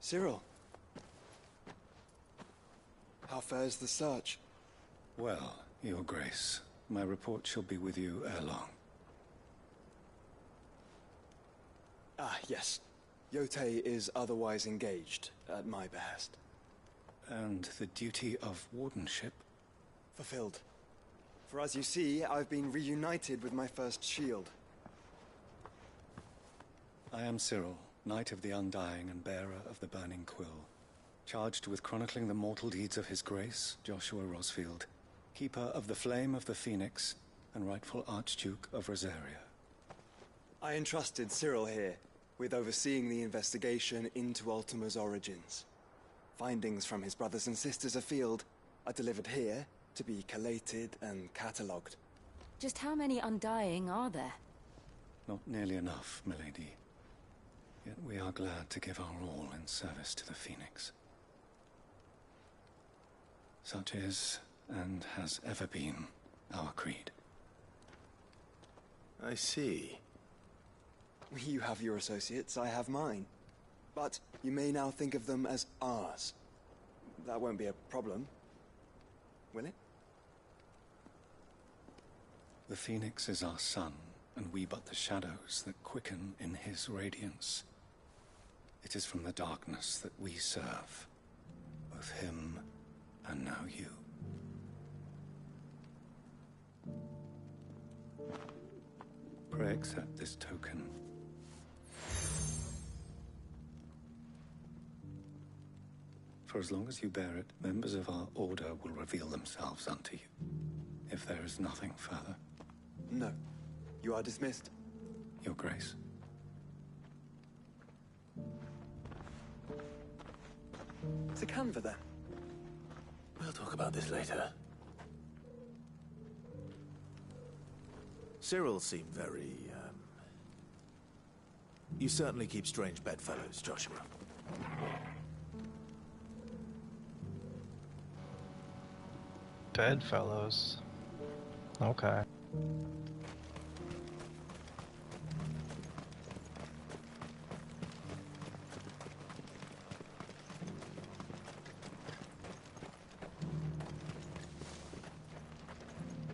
Cyril. How fares the search? Well, Your Grace, my report shall be with you ere long. Ah, yes. Yotei is otherwise engaged, at my behest. And the duty of wardenship? Fulfilled. For as you see, I've been reunited with my first shield. I am Cyril, Knight of the Undying and bearer of the Burning Quill, charged with chronicling the mortal deeds of His Grace, Joshua Rosfield, Keeper of the Flame of the Phoenix, and rightful Archduke of Rosaria. I entrusted Cyril here with overseeing the investigation into Ultima's origins. Findings from his brothers and sisters afield are delivered here to be collated and catalogued. Just how many Undying are there? Not nearly enough, milady. Yet we are glad to give our all in service to the Phoenix. Such is, and has ever been, our creed. I see. You have your associates, I have mine. But you may now think of them as ours. That won't be a problem, will it? The Phoenix is our sun, and we but the shadows that quicken in his radiance. It is from the darkness that we serve, both him and now you. Pray accept this token. For as long as you bear it, members of our order will reveal themselves unto you, if there is nothing further. No. You are dismissed. Your Grace. To Canva, then. We'll talk about this later. Cyril seemed very, You certainly keep strange bedfellows, Joshua. Bedfellows? Okay.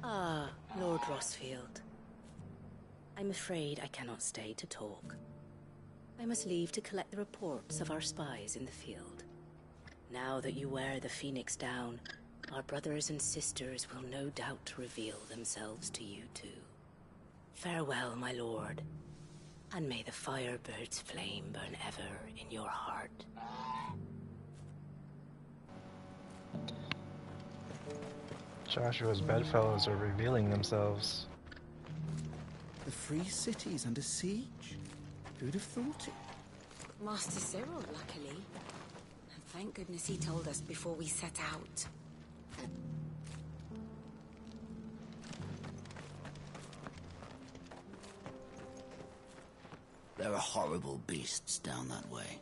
Ah, Lord Rosfield. I'm afraid I cannot stay to talk. I must leave to collect the reports of our spies in the field. Now that you wear the Phoenix down, our brothers and sisters will no doubt reveal themselves to you too. Farewell, my lord, and may the Firebird's flame burn ever in your heart. Joshua's bedfellows are revealing themselves. The free city's under siege. Who'd have thought it? Master Cyril, luckily. And thank goodness he told us before we set out. There are horrible beasts down that way.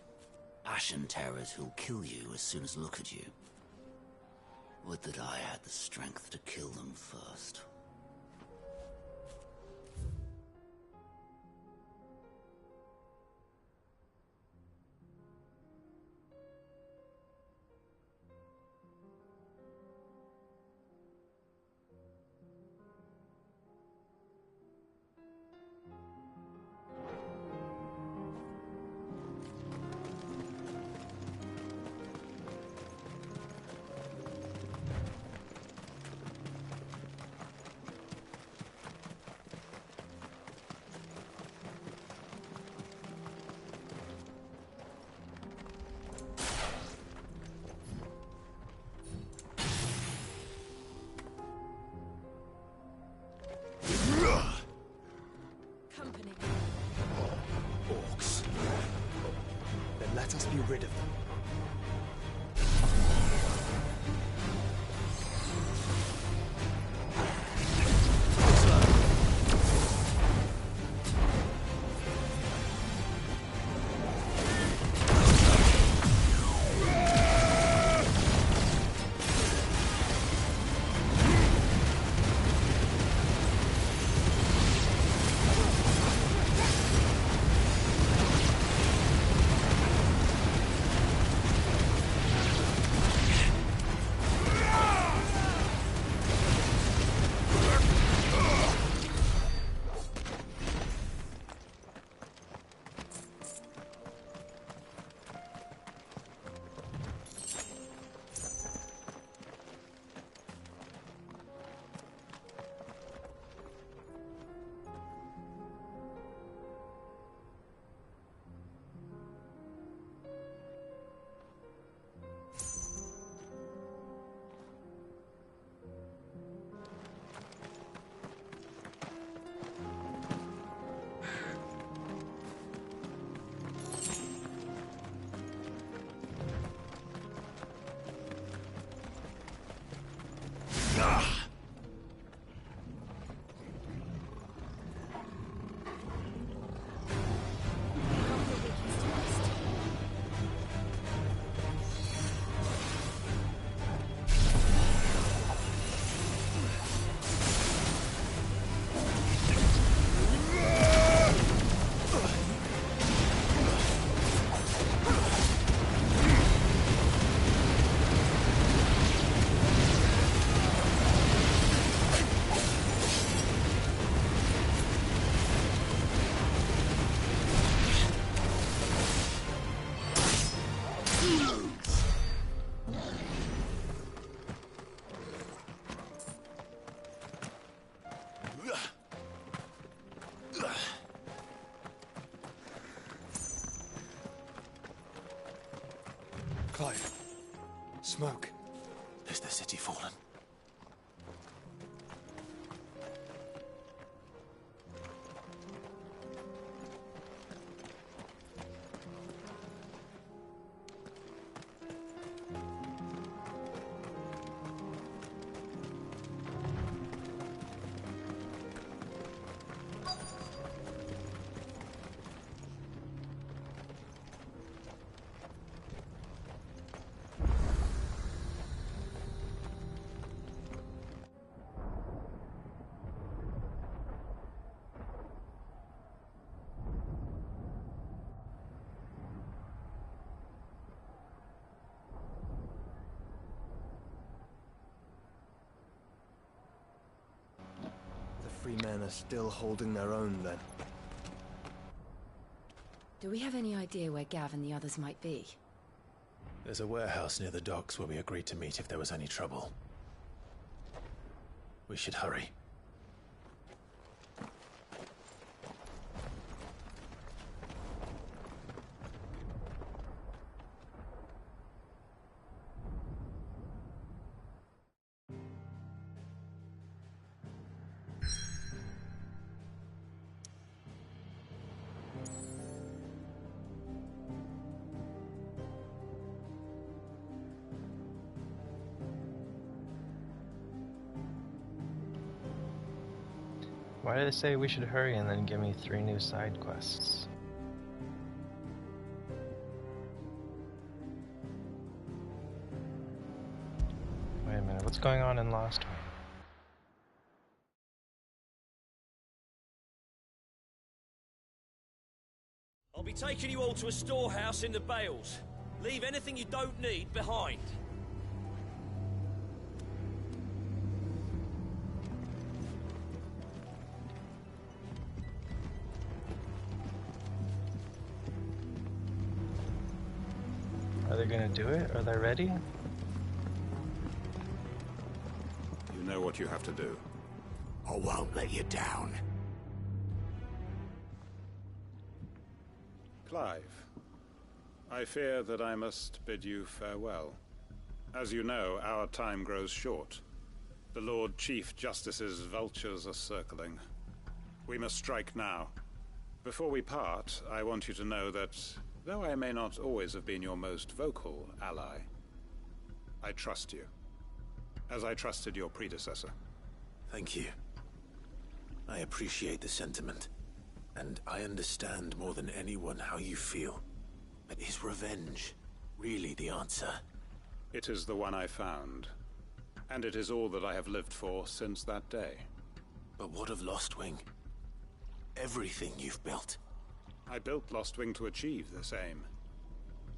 Ashen terrors who'll kill you as soon as look at you. Would that I had the strength to kill them first. Company. Orcs. Then let us be rid of them. Clive. Smoke. Is the city fallen? Free men are still holding their own, then. Do we have any idea where Gav and the others might be? There's a warehouse near the docks where we agreed to meet if there was any trouble. We should hurry. Why did they say we should hurry and then give me 3 new side quests? Wait a minute, what's going on in Lost Wing? I'll be taking you all to a storehouse in the Bales. Leave anything you don't need behind. Are they gonna do it? Are they ready? You know what you have to do. I won't let you down. Clive, I fear that I must bid you farewell. As you know, our time grows short. The Lord Chief Justice's vultures are circling. We must strike now. Before we part, I want you to know that, though I may not always have been your most vocal ally, I trust you, as I trusted your predecessor. Thank you. I appreciate the sentiment, and I understand more than anyone how you feel. But is revenge really the answer? It is the one I found, and it is all that I have lived for since that day. But what of Lostwing? Everything you've built. I built Lostwing to achieve this aim.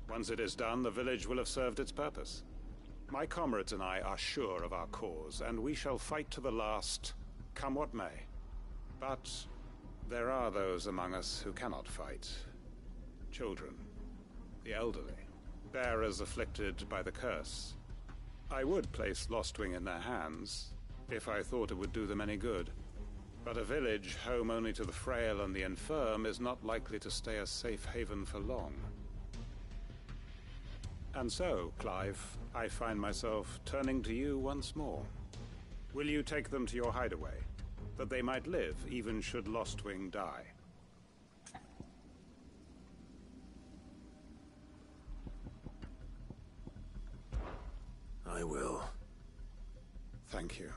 Once it is done, the village will have served its purpose. My comrades and I are sure of our cause, and we shall fight to the last, come what may. But there are those among us who cannot fight. Children, the elderly, bearers afflicted by the curse. I would place Lostwing in their hands, if I thought it would do them any good. But a village home only to the frail and the infirm is not likely to stay a safe haven for long. And so, Clive, I find myself turning to you once more. Will you take them to your hideaway, that they might live even should Lostwing die? I will. Thank you.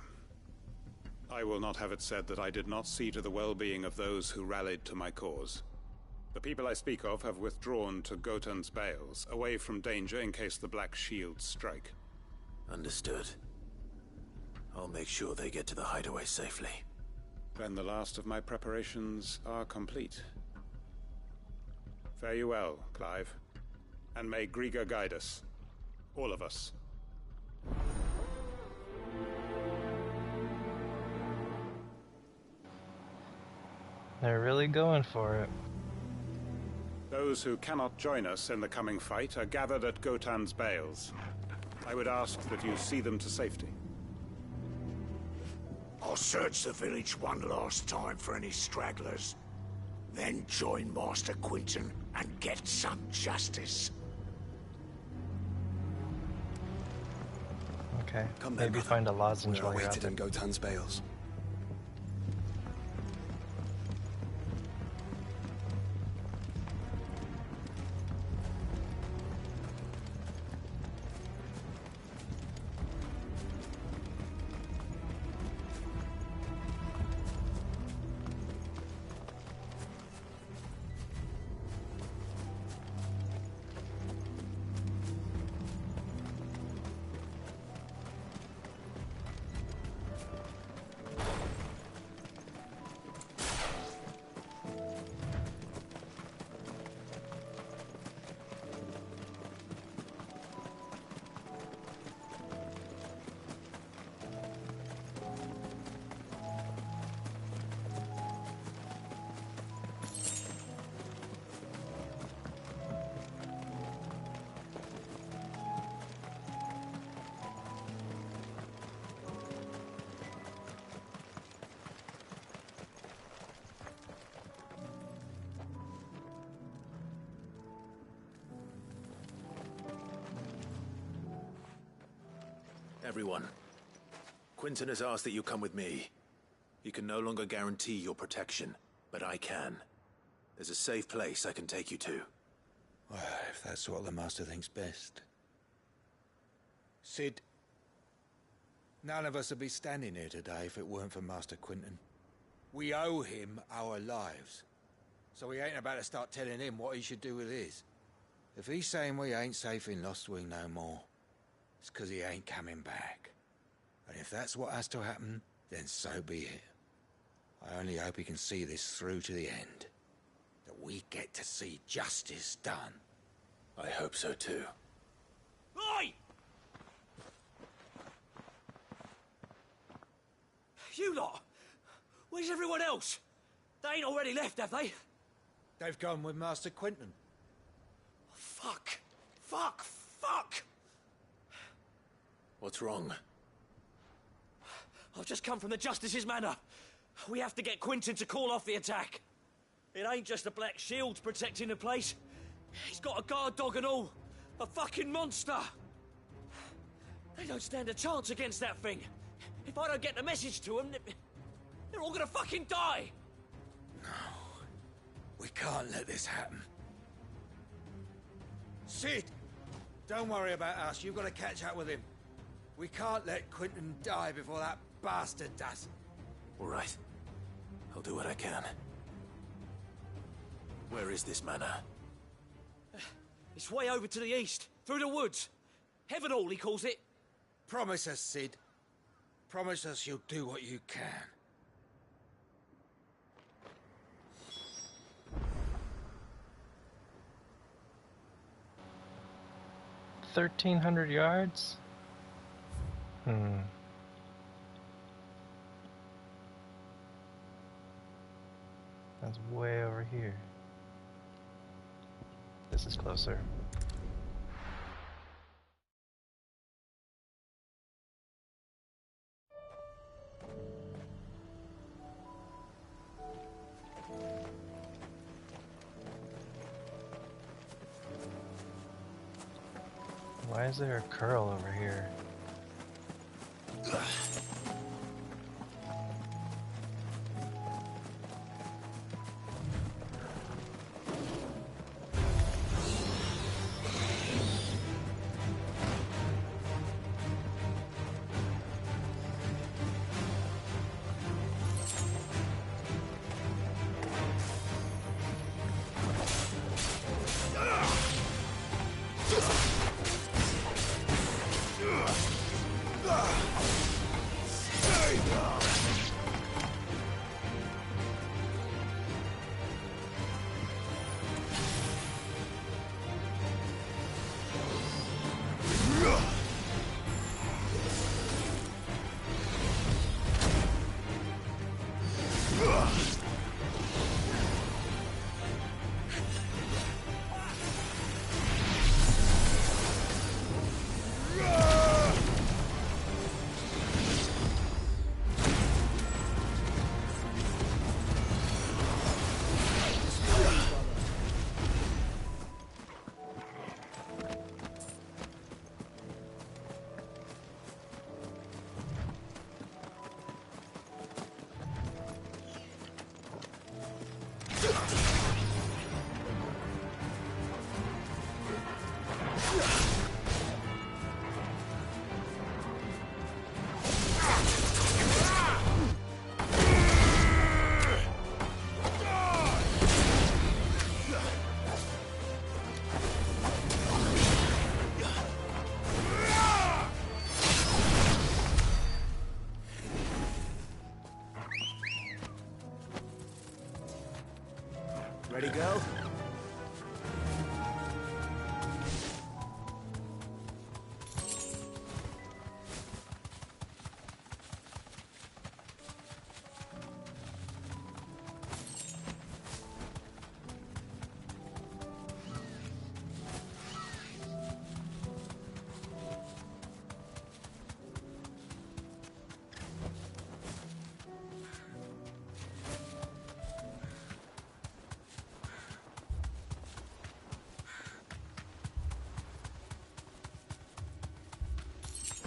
I will not have it said that I did not see to the well-being of those who rallied to my cause. The people I speak of have withdrawn to Gotan's Bales, away from danger in case the Black Shields strike. Understood. I'll make sure they get to the hideaway safely. Then the last of my preparations are complete. Fare you well, Clive. And may Griga guide us. All of us. They're really going for it. Those who cannot join us in the coming fight are gathered at Gotan's Bales. I would ask that you see them to safety. I'll search the village one last time for any stragglers. Then join Master Quinton and get some justice. Okay. Come then, Maybe brother. find a lozenge We're while you're out awaited there. in Gotan's bales. Everyone, Quinton has asked that you come with me. He can no longer guarantee your protection, but I can. There's a safe place I can take you to. Well, if that's what the Master thinks best. Sid, none of us would be standing here today if it weren't for Master Quinton. We owe him our lives. So we ain't about to start telling him what he should do with his. If he's saying we ain't safe in Lost Wing no more, it's 'cause he ain't coming back. And if that's what has to happen, then so be it. I only hope he can see this through to the end. That we get to see justice done. I hope so too. Oi! You lot! Where's everyone else? They ain't already left, have they? They've gone with Master Quinton. Fuck! Fuck! Fuck! What's wrong? I've just come from the Justice's manor. We have to get Quinton to call off the attack. It ain't just the Black Shields protecting the place. He's got a guard dog and all. A fucking monster. They don't stand a chance against that thing. If I don't get the message to them, they're all gonna fucking die. No. We can't let this happen. Sid! Don't worry about us. You've got to catch up with him. We can't let Quinton die before that bastard does. All right. I'll do what I can. Where is this manor? It's way over to the east, through the woods. Heaven Hall, he calls it. Promise us, Sid. Promise us you'll do what you can. $1,300 yards? That's way over here. This is closer. Why is there a curl over here?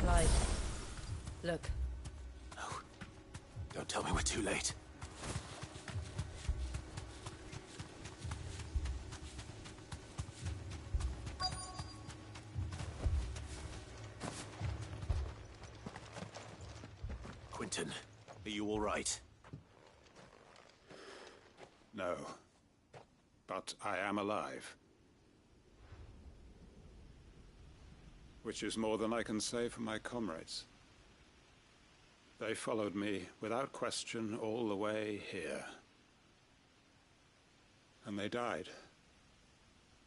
Clive. Look. No. Don't tell me we're too late. Quentin, are you all right? No. But I am alive. Which is more than I can say for my comrades. They followed me without question all the way here. And they died.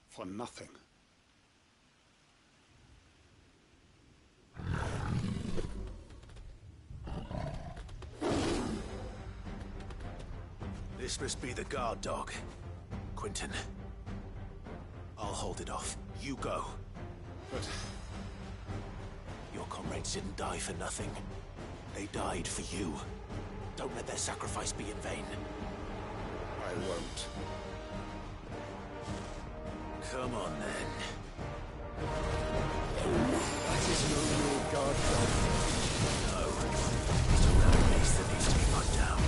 For nothing. This must be the guard dog. Quentin. I'll hold it off. You go. But... your comrades didn't die for nothing. They died for you. Don't let their sacrifice be in vain. I won't. Come on, then. That is no real guard dog. No. It's a rare beast that needs to be put down.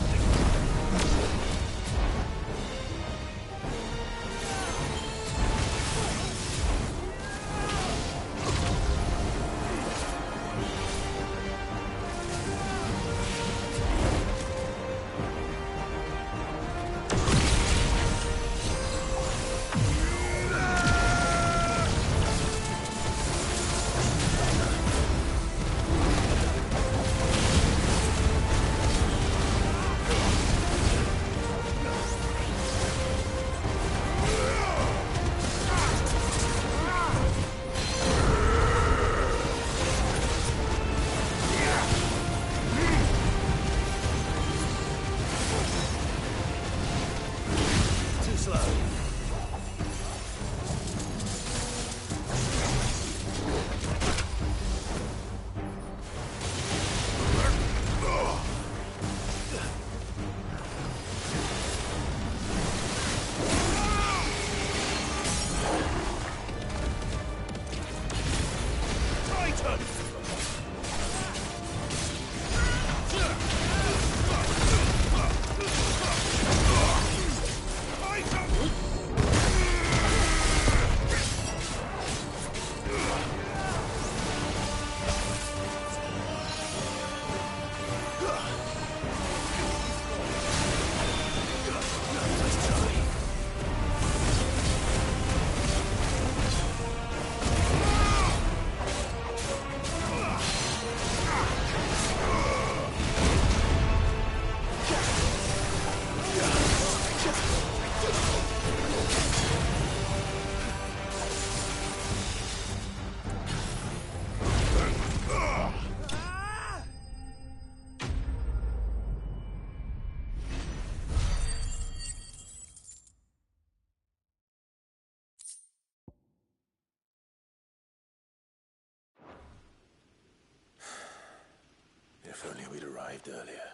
If only we'd arrived earlier.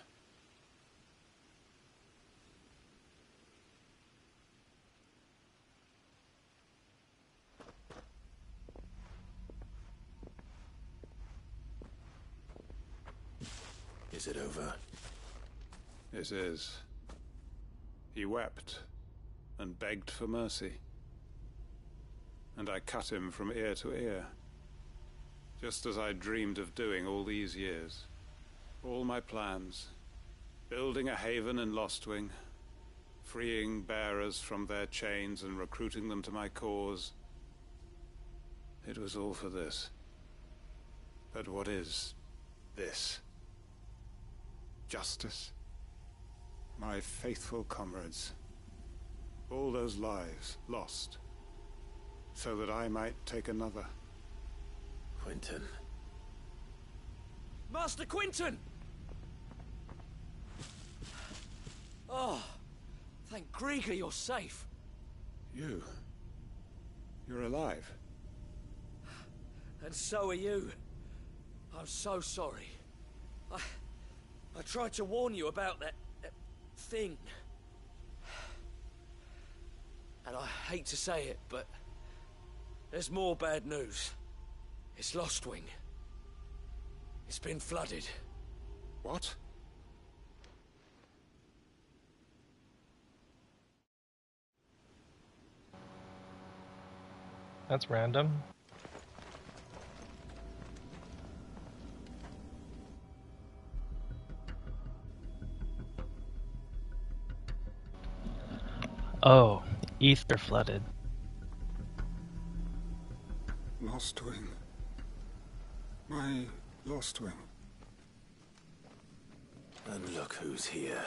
Is it over? It is. He wept and begged for mercy. And I cut him from ear to ear. Just as I dreamed of doing all these years. All my plans. Building a haven in Lostwing. Freeing bearers from their chains and recruiting them to my cause. It was all for this. But what is this? Justice? My faithful comrades. All those lives lost. So that I might take another. Quentin. Master Quentin! Oh, thank Grieger you're safe. You're alive. And so are you. I'm so sorry. I tried to warn you about that thing. And I hate to say it, but there's more bad news. It's Lostwing. It's been flooded. What? That's random. Oh, ether flooded. Lost wing. My lost wing. And look who's here.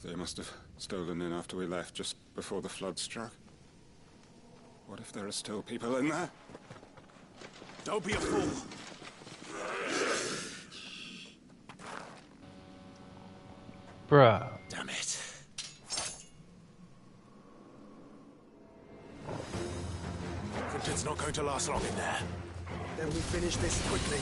They must have stolen in after we left, just before the flood struck. What if there are still people in there? Don't be a fool! Bruh. Damn it. Quinton's not going to last long in there. Then we finish this quickly.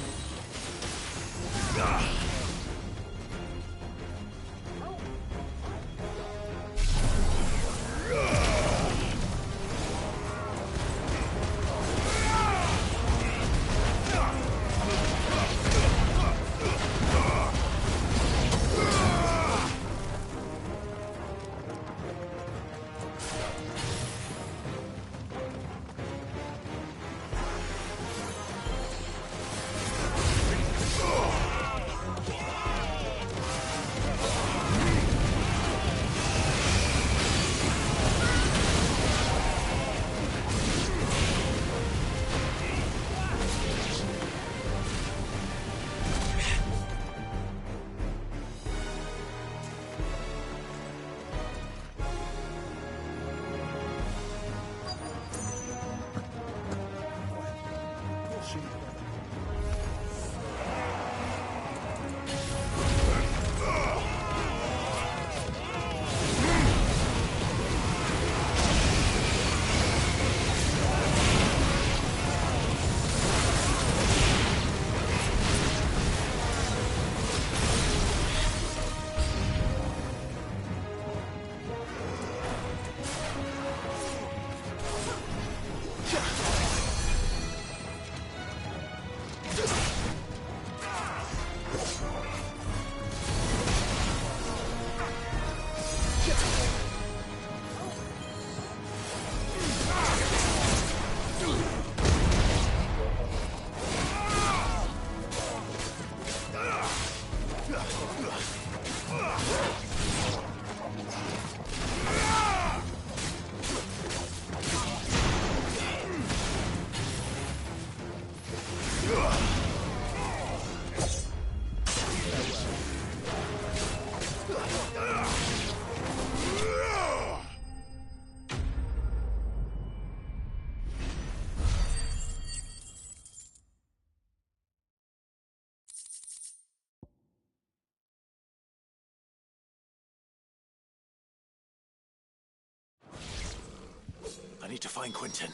I need to find Quinton.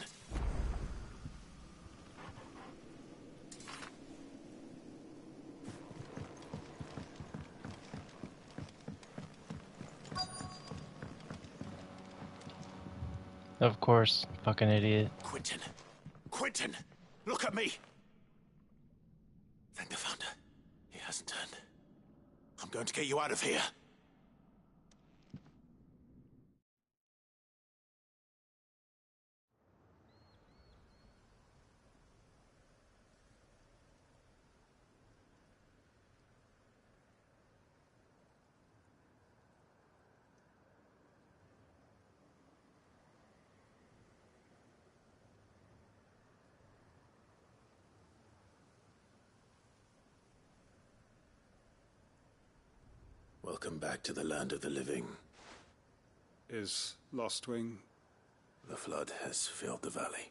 Of course, fucking idiot. Quinton! Quinton! Look at me! Thank the Founder. He hasn't turned. I'm going to get you out of here. Welcome back to the land of the living. Is Lost Wing? The flood has filled the valley.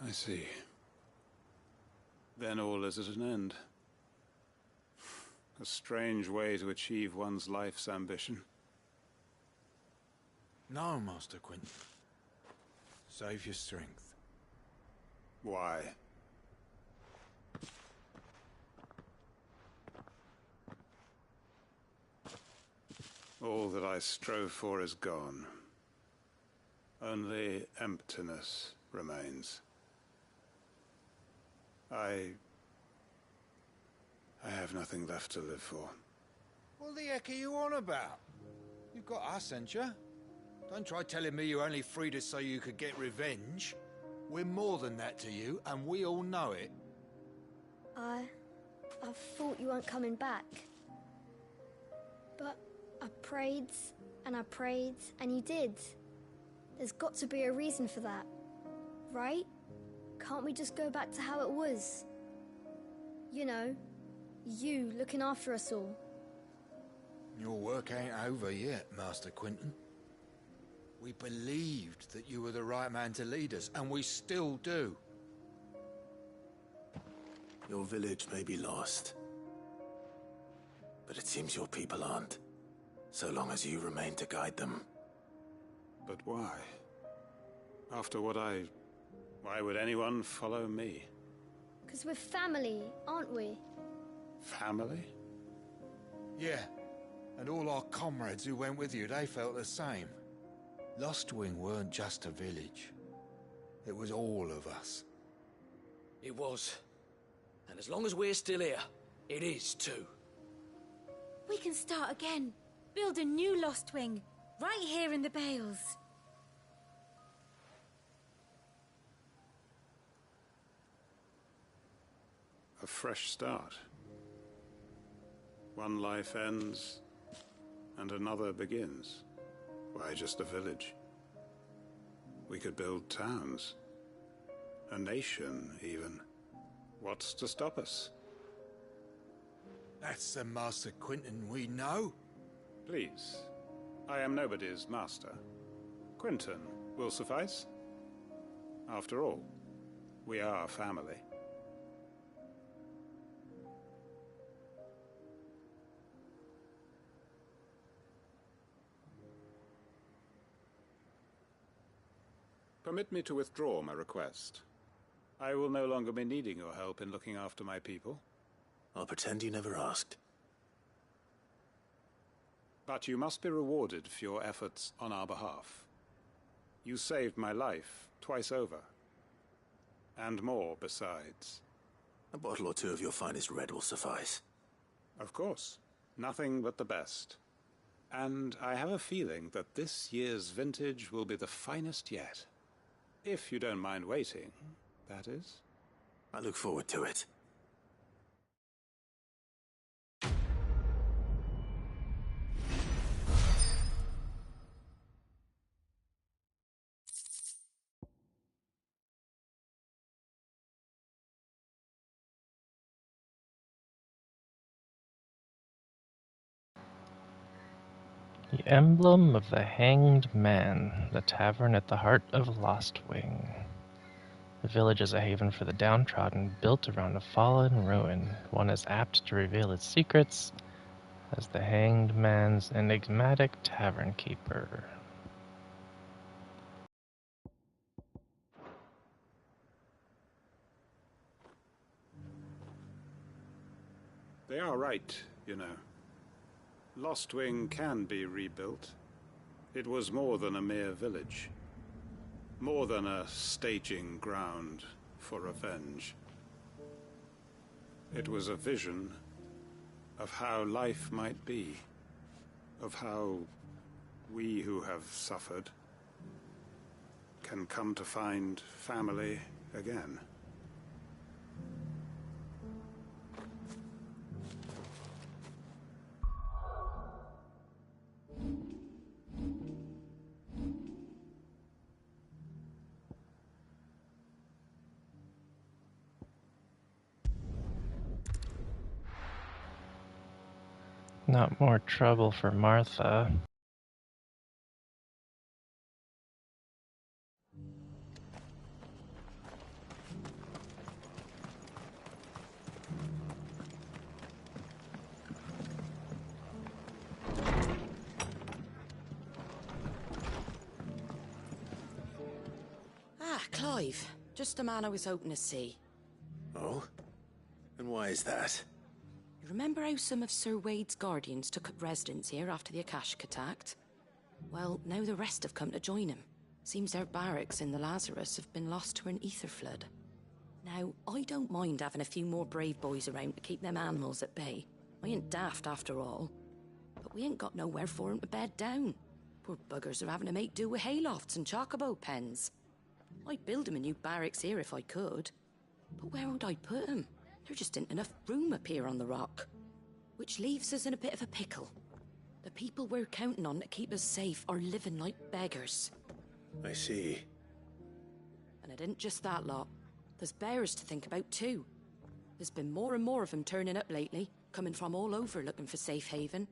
I see. Then all is at an end. A strange way to achieve one's life's ambition. No, Master Quinton. Save your strength. Why? All that I strove for is gone. Only emptiness remains. I have nothing left to live for. What the heck are you on about? You've got us, ain't you? Don't try telling me you only freed us so you could get revenge. We're more than that to you, and we all know it. I thought you weren't coming back. But I prayed, and you did. There's got to be a reason for that, right? Can't we just go back to how it was? You know, you looking after us all. Your work ain't over yet, Master Quinton. We believed that you were the right man to lead us, and we still do. Your village may be lost, but it seems your people aren't, so long as you remain to guide them. But why? After what why would anyone follow me? 'Cause we're family, aren't we? Family? Yeah, and all our comrades who went with you, they felt the same. Lostwing weren't just a village. It was all of us. It was. And as long as we're still here, it is too. We can start again. Build a new Lost Wing. Right here in the Bales. A fresh start. One life ends, and another begins. Why just a village? We could build towns. A nation, even. What's to stop us? That's the Master Quinton we know. Please. I am nobody's master. Quinton will suffice. After all, we are family. Permit me to withdraw my request. I will no longer be needing your help in looking after my people. I'll pretend you never asked. But you must be rewarded for your efforts on our behalf. You saved my life twice over. And more besides. A bottle or two of your finest red will suffice. Of course. Nothing but the best. And I have a feeling that this year's vintage will be the finest yet. If you don't mind waiting, that is. I look forward to it. The emblem of the Hanged Man, the tavern at the heart of Lostwing. The village is a haven for the downtrodden, built around a fallen ruin, one as apt to reveal its secrets as the Hanged Man's enigmatic tavern keeper. They are right, you know. Lostwing can be rebuilt. It was more than a mere village. More than a staging ground for revenge. It was a vision of how life might be. Of how we who have suffered can come to find family again. Not more trouble for Martha. Ah, Clive. Just the man I was hoping to see. Oh? And why is that? You remember how some of Sir Wade's guardians took up residence here after the Akashic attacked? Well, now the rest have come to join him. Seems their barracks in the Lazarus have been lost to an ether flood. Now, I don't mind having a few more brave boys around to keep them animals at bay. I ain't daft after all. But we ain't got nowhere for 'em to bed down. Poor buggers are having to make do with haylofts and chocobo pens. I'd build 'em a new barracks here if I could. But where would I put 'em? There just ain't enough room up here on the rock. Which leaves us in a bit of a pickle. The people we're counting on to keep us safe are living like beggars. I see. And it ain't just that lot. There's bears to think about too. There's been more and more of them turning up lately, coming from all over looking for safe haven.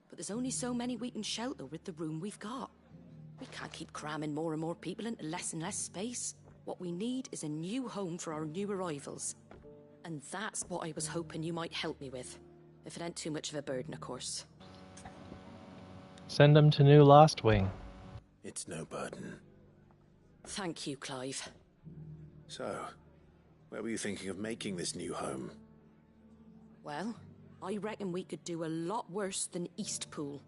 But there's only so many we can shelter with the room we've got. We can't keep cramming more and more people into less and less space. What we need is a new home for our new arrivals. And that's what I was hoping you might help me with. If it ain't too much of a burden, of course. Send them to New Lost Wing. It's no burden. Thank you, Clive. So, where were you thinking of making this new home? Well, I reckon we could do a lot worse than Eastpool.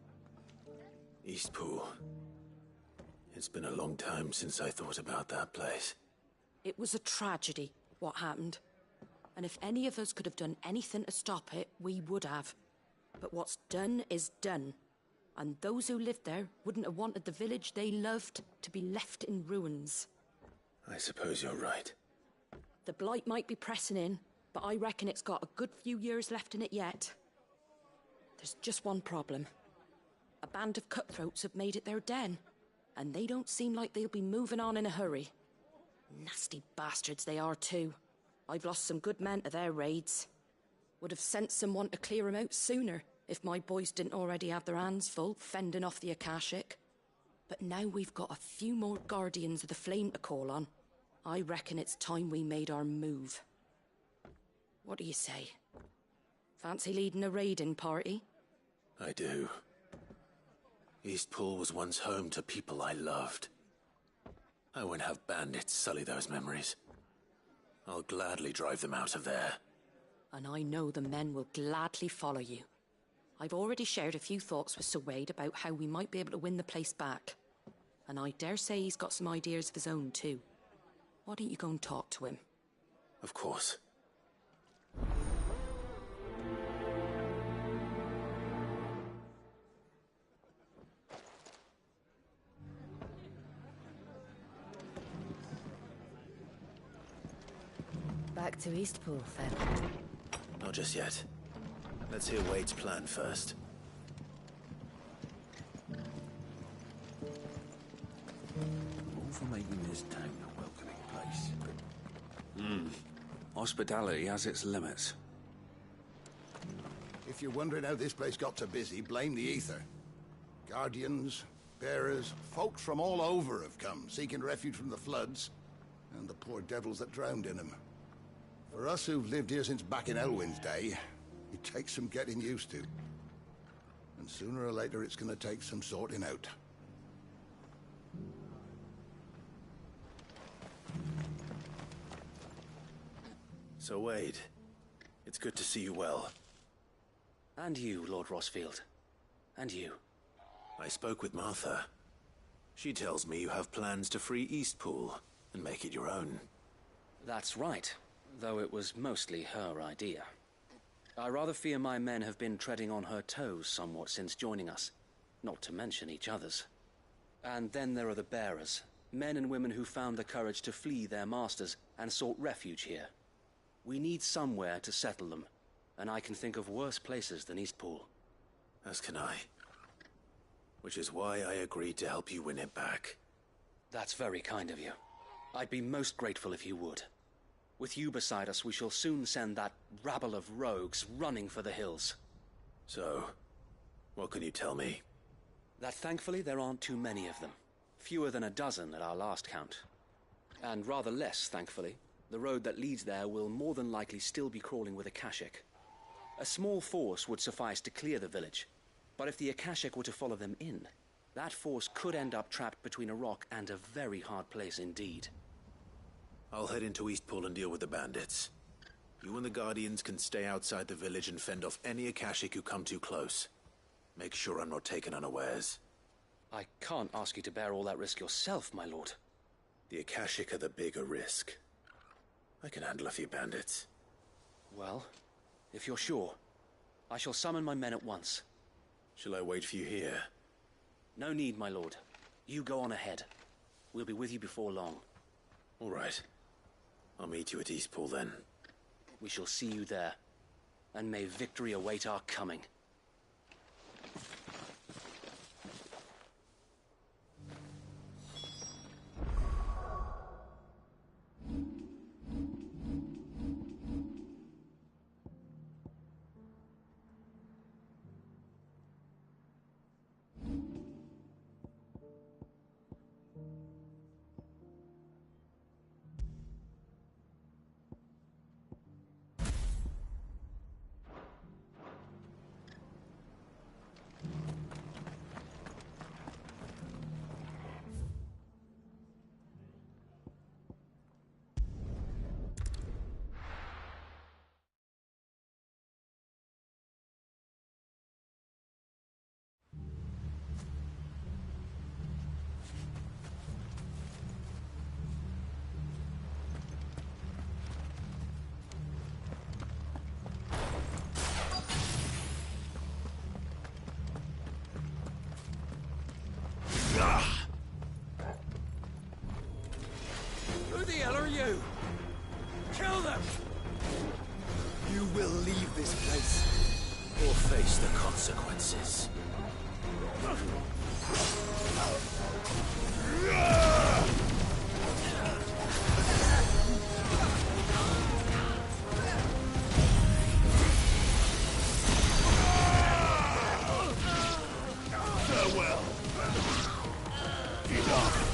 Eastpool. It's been a long time since I thought about that place. It was a tragedy, what happened. And if any of us could have done anything to stop it, we would have. But what's done is done. And those who lived there wouldn't have wanted the village they loved to be left in ruins. I suppose you're right. The blight might be pressing in, but I reckon it's got a good few years left in it yet. There's just one problem. A band of cutthroats have made it their den, and they don't seem like they'll be moving on in a hurry. Nasty bastards they are too. I've lost some good men to their raids. Would have sent someone to clear 'em out sooner, if my boys didn't already have their hands full fending off the Akashic. But now we've got a few more Guardians of the Flame to call on. I reckon it's time we made our move. What do you say? Fancy leading a raiding party? I do. Eastpool was once home to people I loved. I won't have bandits sully those memories. I'll gladly drive them out of there. And I know the men will gladly follow you. I've already shared a few thoughts with Sir Wade about how we might be able to win the place back. And I dare say he's got some ideas of his own too. Why don't you go and talk to him? Of course. Back to Eastpool, then. Not just yet. Let's hear Wade's plan first. All for making this town a welcoming place. Hospitality has its limits. If you're wondering how this place got so busy, blame the ether. Guardians, bearers, folks from all over have come, seeking refuge from the floods, and the poor devils that drowned in them. For us who've lived here since back in Elwyn's day, it takes some getting used to. And sooner or later it's gonna take some sorting out. So Wade, it's good to see you well. And you, Lord Rosfield. And you. I spoke with Martha. She tells me you have plans to free Eastpool and make it your own. That's right, though it was mostly her idea. I rather fear my men have been treading on her toes somewhat since joining us, not to mention each other's. And then there are the bearers, men and women who found the courage to flee their masters and sought refuge here. We need somewhere to settle them, and I can think of worse places than Eastpool. As can I. Which is why I agreed to help you win it back. That's very kind of you. I'd be most grateful if you would. With you beside us, we shall soon send that rabble of rogues running for the hills. So, what can you tell me? That thankfully there aren't too many of them. Fewer than a dozen at our last count. And rather less, thankfully. The road that leads there will more than likely still be crawling with Akashic. A small force would suffice to clear the village, but if the Akashic were to follow them in, that force could end up trapped between a rock and a very hard place indeed. I'll head into Eastpool and deal with the bandits. You and the Guardians can stay outside the village and fend off any Akashic who come too close. Make sure I'm not taken unawares. I can't ask you to bear all that risk yourself, my lord. The Akashic are the bigger risk. I can handle a few bandits. Well, if you're sure, I shall summon my men at once. Shall I wait for you here? No need, my lord. You go on ahead. We'll be with you before long. All right. I'll meet you at Eastpool then. We shall see you there. And may victory await our coming. Who the hell are you? Kill them! You will leave this place. Or face the consequences. Farewell. Get off.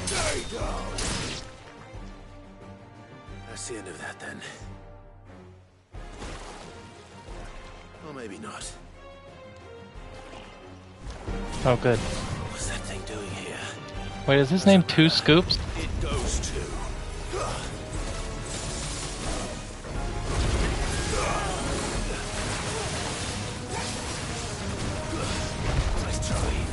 Stay down. That's the end of that then. Or maybe not. Oh, good. What's that thing doing here? Wait, is his name Two Scoops? It goes to. Nice try.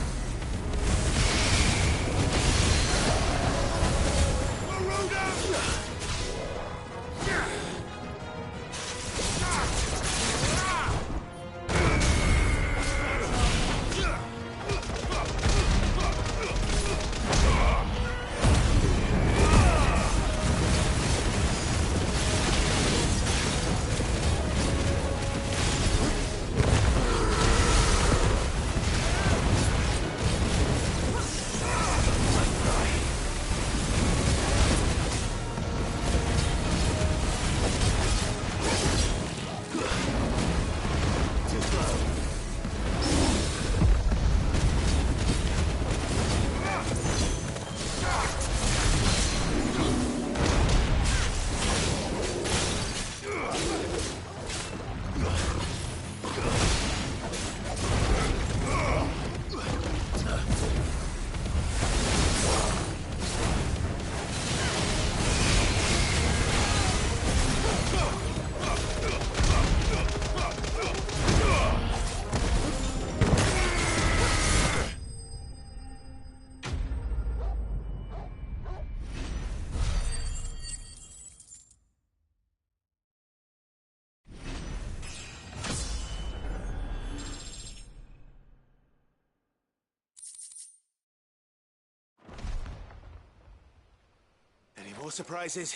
Any more surprises?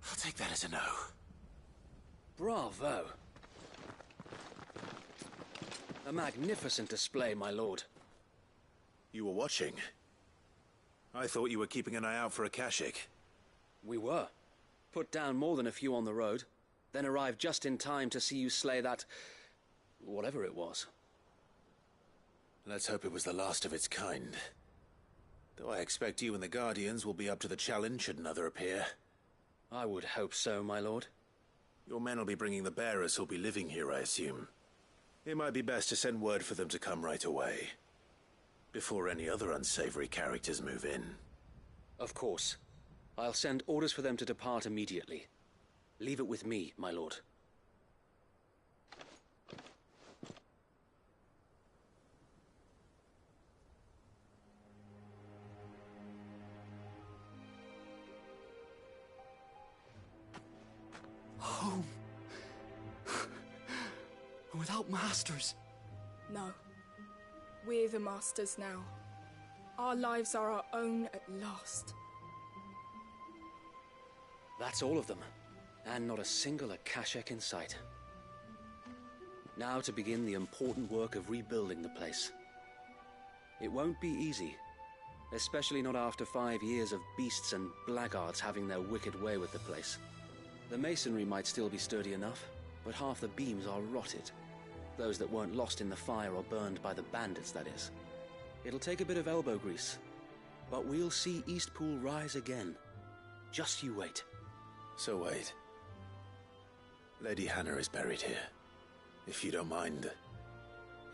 I'll take that as a no. Bravo. A magnificent display, my lord. You were watching. I thought you were keeping an eye out for a Kashik. We were. Put down more than a few on the road, then arrived just in time to see you slay that... whatever it was. Let's hope it was the last of its kind. Though I expect you and the Guardians will be up to the challenge should another appear. I would hope so, my lord. Your men will be bringing the bearers who'll be living here, I assume. It might be best to send word for them to come right away, before any other unsavory characters move in. Of course. I'll send orders for them to depart immediately. Leave it with me, my lord. home. Without masters. No. We're the masters now. Our lives are our own at last. That's all of them. And not a single Akashek in sight. Now to begin the important work of rebuilding the place. It won't be easy. Especially not after 5 years of beasts and blackguards having their wicked way with the place. The masonry might still be sturdy enough, but half the beams are rotted. Those that weren't lost in the fire or burned by the bandits, that is. It'll take a bit of elbow grease, but we'll see Eastpool rise again. Just you wait. So wait. Lady Hannah is buried here. If you don't mind,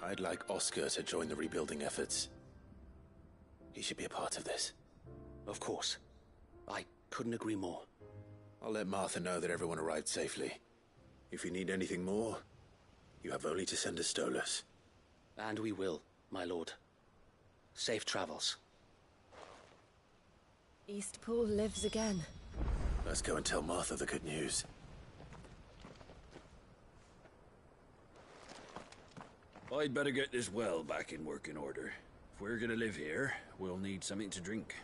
I'd like Oscar to join the rebuilding efforts. He should be a part of this. Of course. I couldn't agree more. I'll let Martha know that everyone arrived safely. If you need anything more, you have only to send a Stolas. And we will, my lord. Safe travels. Eastpool lives again. Let's go and tell Martha the good news. I'd better get this well back in working order. If we're gonna live here, we'll need something to drink.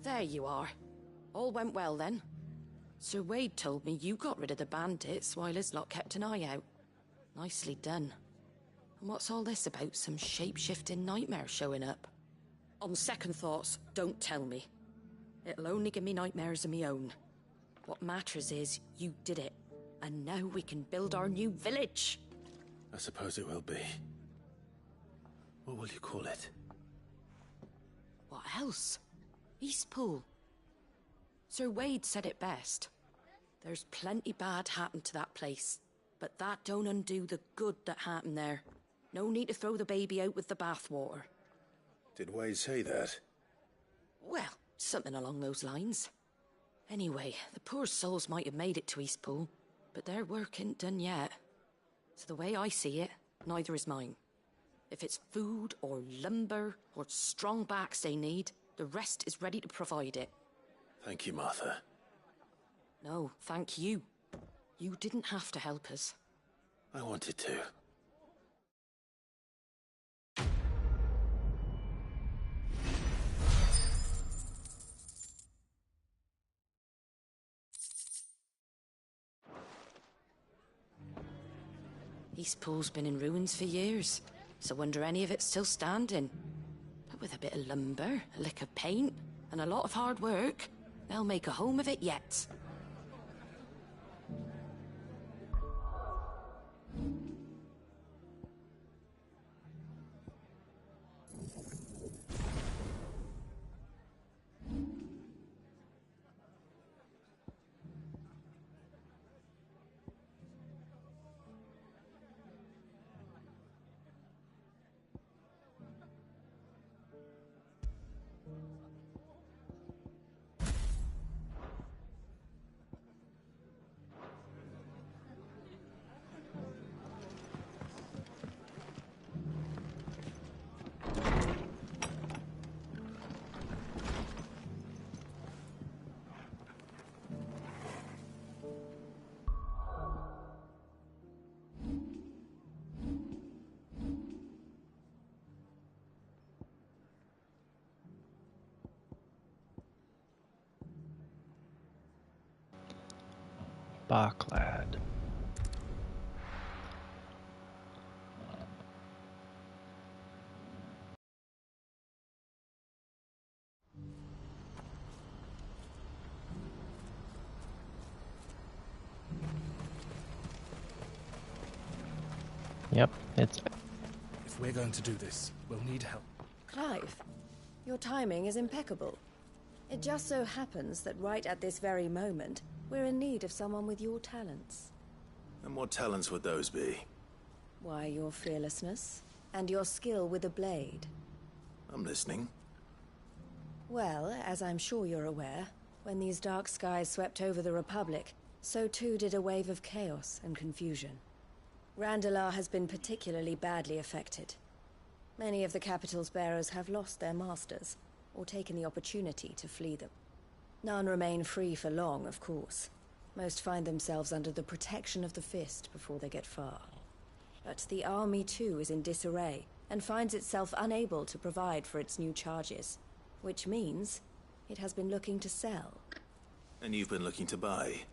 There you are. All went well then. Sir Wade told me you got rid of the bandits while his lot kept an eye out. Nicely done. And what's all this about some shape-shifting nightmare showing up? On second thoughts, don't tell me. It'll only give me nightmares of me own. What matters is you did it. And now we can build our new village. I suppose it will be. What will you call it? What else? Eastpool. Sir Wade said it best. There's plenty bad happened to that place, but that don't undo the good that happened there. No need to throw the baby out with the bathwater. Did Wade say that? Well, something along those lines. Anyway, the poor souls might have made it to Eastpool, but their work ain't done yet. So the way I see it, neither is mine. If it's food or lumber or strong backs they need, the rest is ready to provide it. Thank you, Martha. No, thank you. You didn't have to help us. I wanted to. Eastpool's been in ruins for years, so wonder any of it's still standing. But with a bit of lumber, a lick of paint, and a lot of hard work, they'll make a home of it yet. Backlad. Yep, it's... If we're going to do this, we'll need help. Clive, your timing is impeccable. It just so happens that right at this very moment, we're in need of someone with your talents. And what talents would those be? Why, your fearlessness, and your skill with a blade. I'm listening. Well, as I'm sure you're aware, when these dark skies swept over the Republic, so too did a wave of chaos and confusion. Randalar has been particularly badly affected. Many of the capital's bearers have lost their masters, or taken the opportunity to flee them. None remain free for long, of course. Most find themselves under the protection of the Fist before they get far. But the army too is in disarray, and finds itself unable to provide for its new charges. Which means it has been looking to sell. And you've been looking to buy,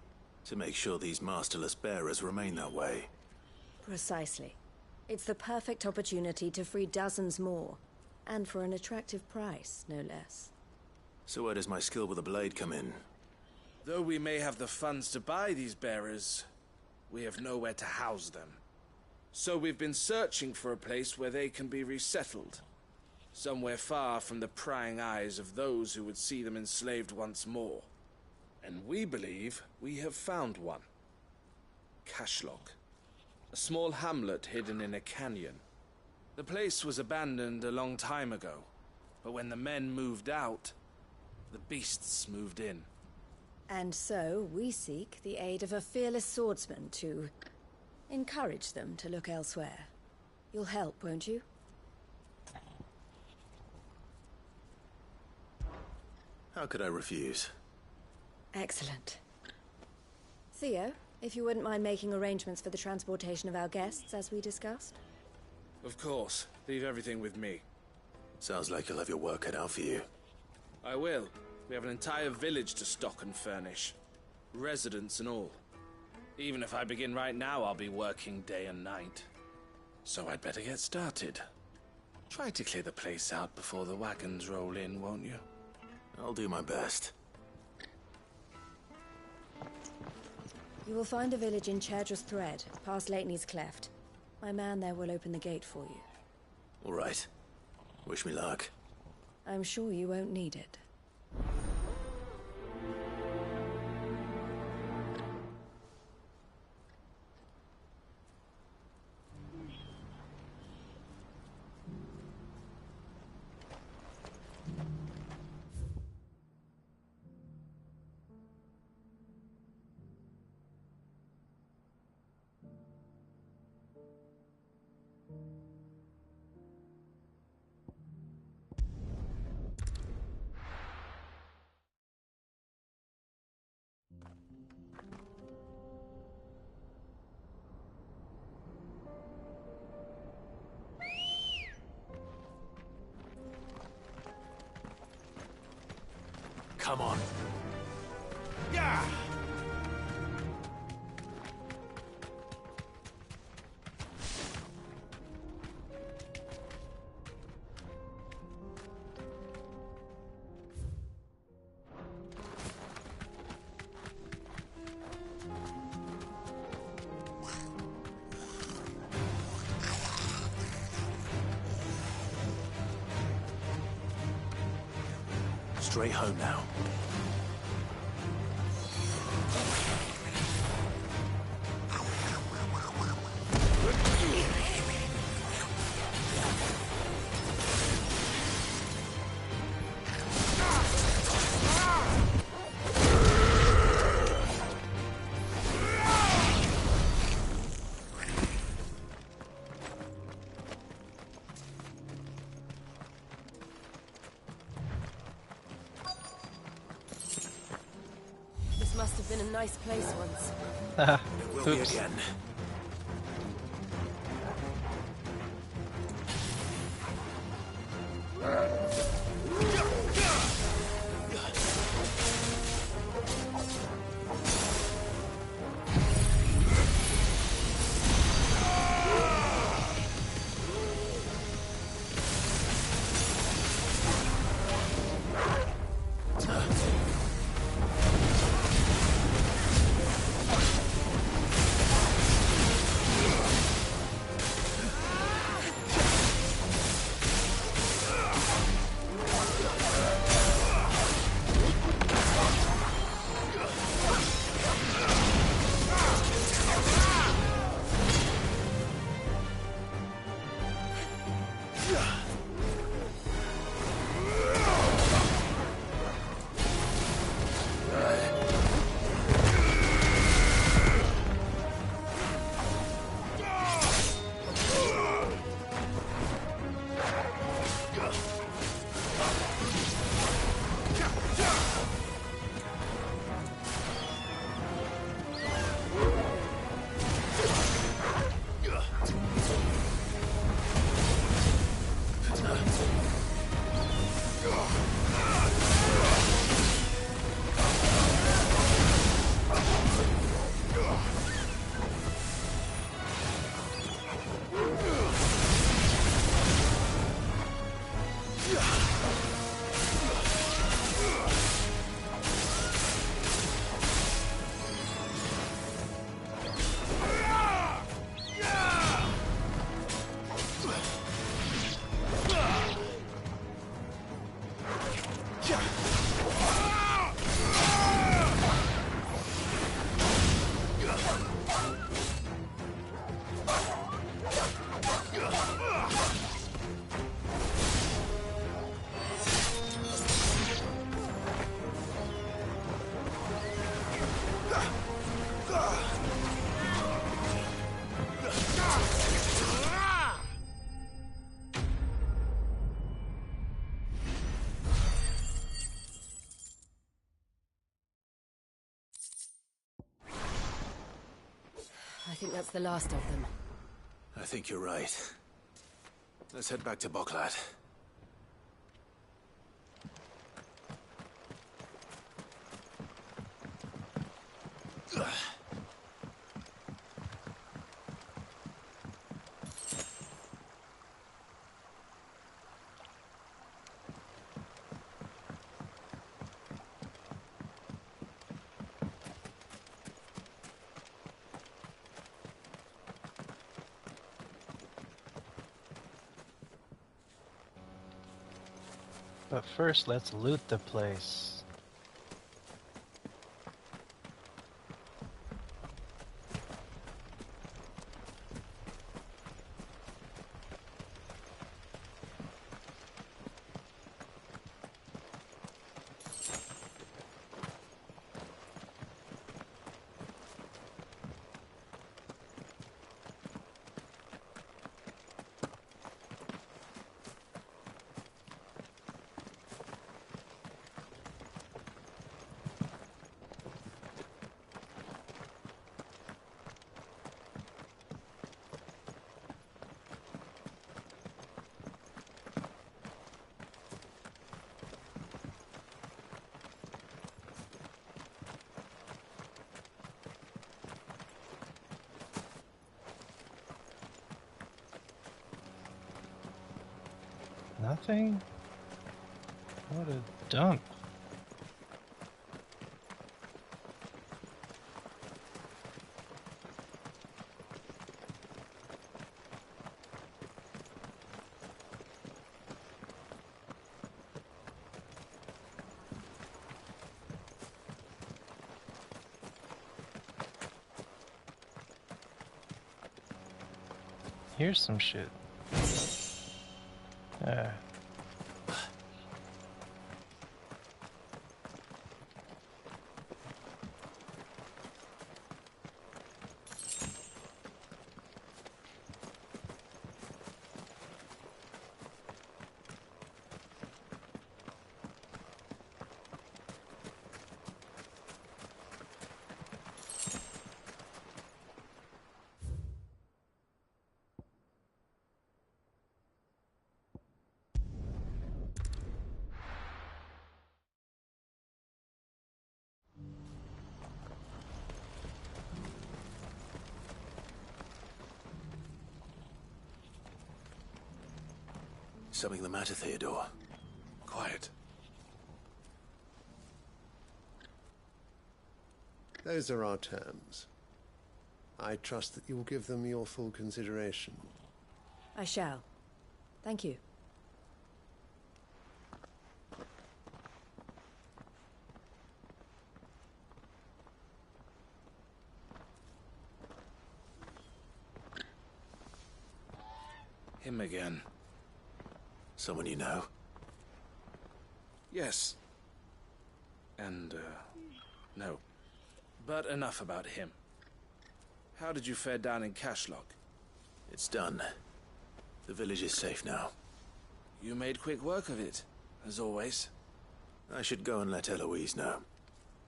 to make sure these masterless bearers remain that way. Precisely. It's the perfect opportunity to free dozens more, and for an attractive price, no less. So where does my skill with a blade come in? Though we may have the funds to buy these bearers, we have nowhere to house them. So we've been searching for a place where they can be resettled. Somewhere far from the prying eyes of those who would see them enslaved once more. And we believe we have found one. Cashlock. A small hamlet hidden in a canyon. The place was abandoned a long time ago, but when the men moved out, the beasts moved in. And so we seek the aid of a fearless swordsman to encourage them to look elsewhere. You'll help, won't you? How could I refuse? Excellent. Theo, if you wouldn't mind making arrangements for the transportation of our guests, as we discussed. Of course. Leave everything with me. Sounds like you'll have your work cut out for you. I will. We have an entire village to stock and furnish. Residents and all. Even if I begin right now, I'll be working day and night. So I'd better get started. Try to clear the place out before the wagons roll in, won't you? I'll do my best. You will find a village in Chadra's Thread, past Lateney's Cleft. My man there will open the gate for you. All right. Wish me luck. I'm sure you won't need it. Come on. Yeah! Straight home now. Must have been a nice place once. It will be again. think that's the last of them. I think you're right. Let's head back to Boklat. But first, let's loot the place. Nothing? What a dump. Here's some shit. Something the matter, Theodore? Quiet. Those are our terms. I trust that you will give them your full consideration. I shall. Thank you. Him again. Someone you know? Yes. And, no. But enough about him. How did you fare down in Cashlock? It's done. The village is safe now. You made quick work of it, as always. I should go and let Eloise know.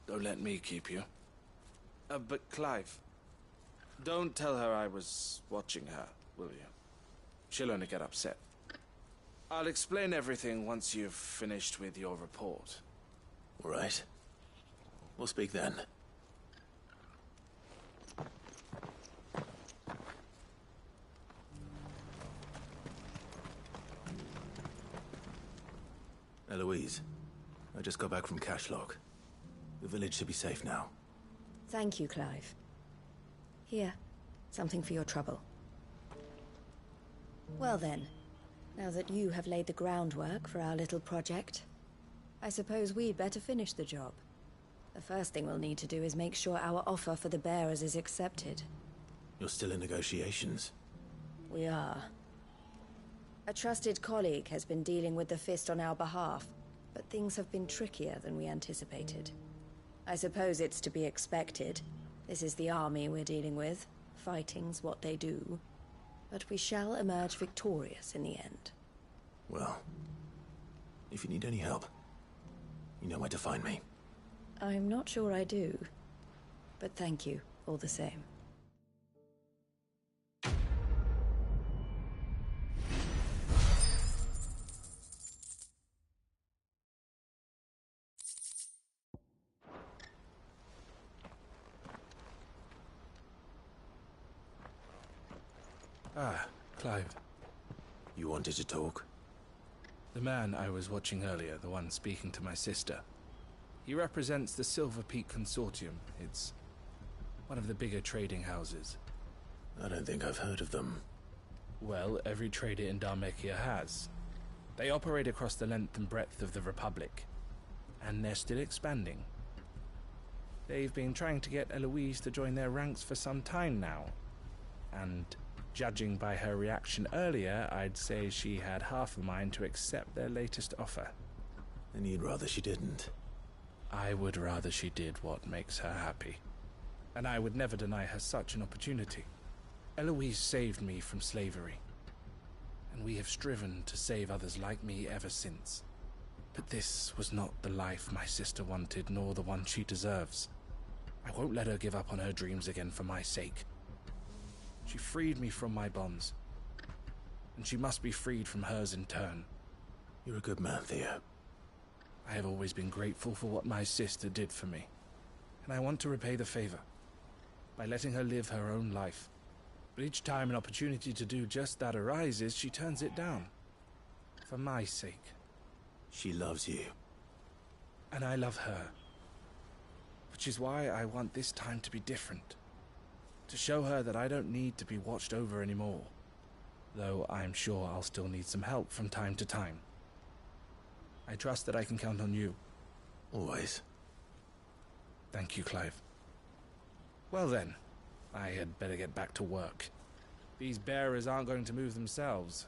Don't let me keep you. But Clive, don't tell her I was watching her, will you? She'll only get upset. I'll explain everything once you've finished with your report. All right. We'll speak then. Eloise, I just got back from Cashlock. The village should be safe now. Thank you, Clive. Here, something for your trouble. Well then, now that you have laid the groundwork for our little project, I suppose we'd better finish the job. The first thing we'll need to do is make sure our offer for the bearers is accepted. You're still in negotiations? We are. A trusted colleague has been dealing with the Fist on our behalf, but things have been trickier than we anticipated. I suppose it's to be expected. This is the army we're dealing with. Fighting's what they do. But we shall emerge victorious in the end. Well, if you need any help, you know where to find me. I'm not sure I do. But thank you, all the same. Ah, Clive. You wanted to talk? The man I was watching earlier, the one speaking to my sister. He represents the Silver Peak Consortium. It's one of the bigger trading houses. I don't think I've heard of them. Well, every trader in Dhalmekia has. They operate across the length and breadth of the Republic. And they're still expanding. They've been trying to get Eloise to join their ranks for some time now. And judging by her reaction earlier, I'd say she had half a mind to accept their latest offer. And you'd rather she didn't? I would rather she did what makes her happy. And I would never deny her such an opportunity. Eloise saved me from slavery. And we have striven to save others like me ever since. But this was not the life my sister wanted, nor the one she deserves. I won't let her give up on her dreams again for my sake. She freed me from my bonds, and she must be freed from hers in turn. You're a good man, Theo. I have always been grateful for what my sister did for me, and I want to repay the favor by letting her live her own life. But each time an opportunity to do just that arises, she turns it down. For my sake. She loves you. And I love her. Which is why I want this time to be different. To show her that I don't need to be watched over anymore. Though I'm sure I'll still need some help from time to time. I trust that I can count on you. Always. Thank you, Clive. Well then, I had better get back to work. These bearers aren't going to move themselves.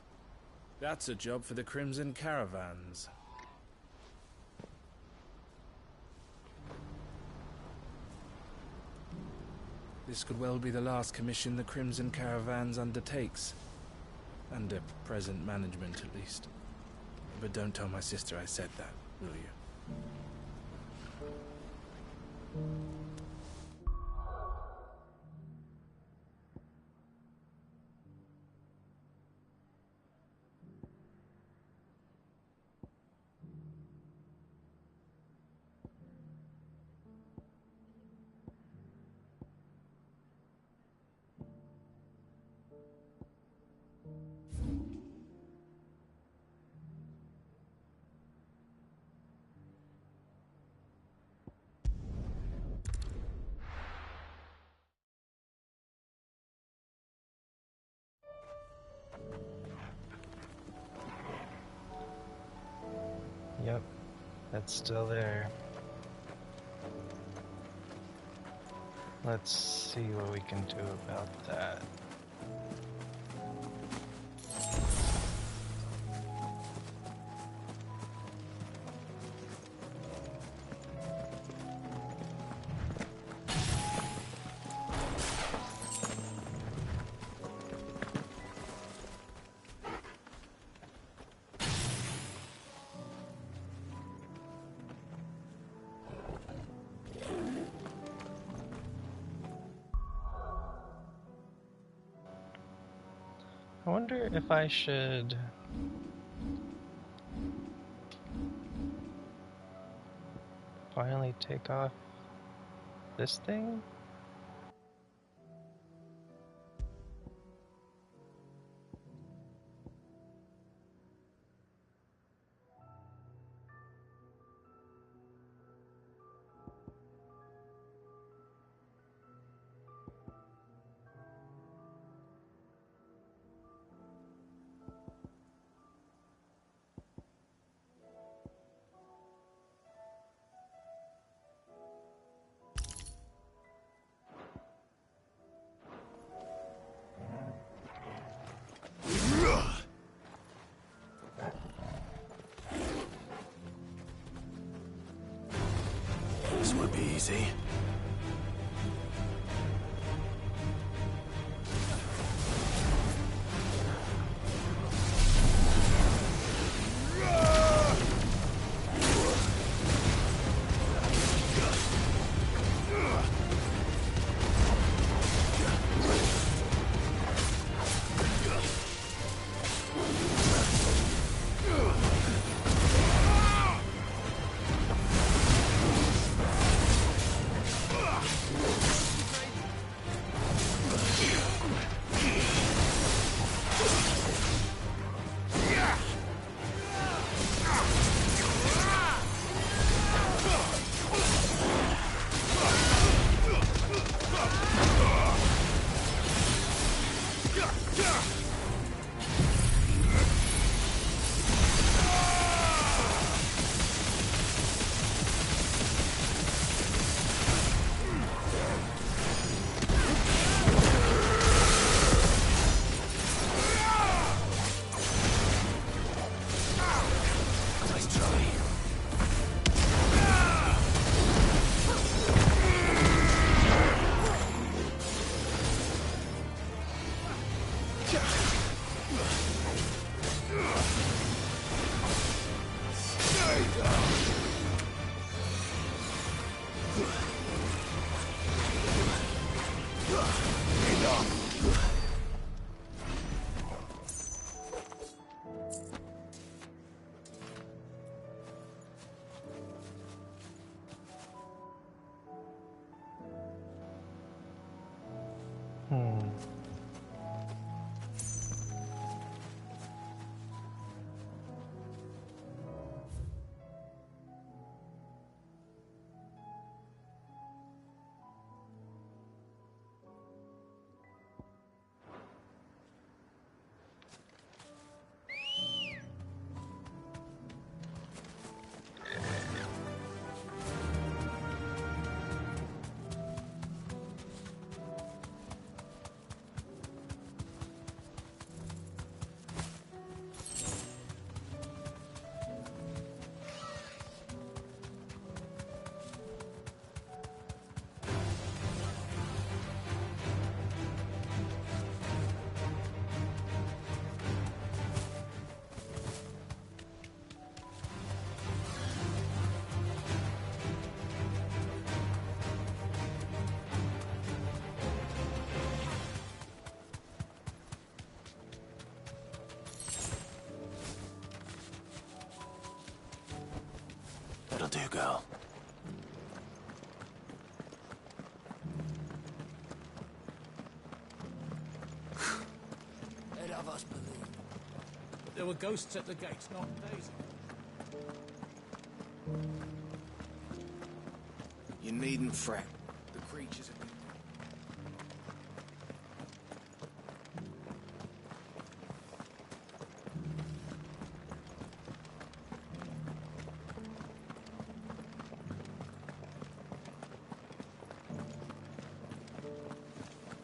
That's a job for the Crimson Caravans. This could well be the last commission the Crimson Caravans undertakes. Under present management, at least. But don't tell my sister I said that, will you? Yep, that's still there. Let's see what we can do about that. I wonder if I should finally take off this thing? This won't be easy. do, girl. Let of us believe. There were ghosts at the gates, not Daisy. You needn't fret. The creatures have been...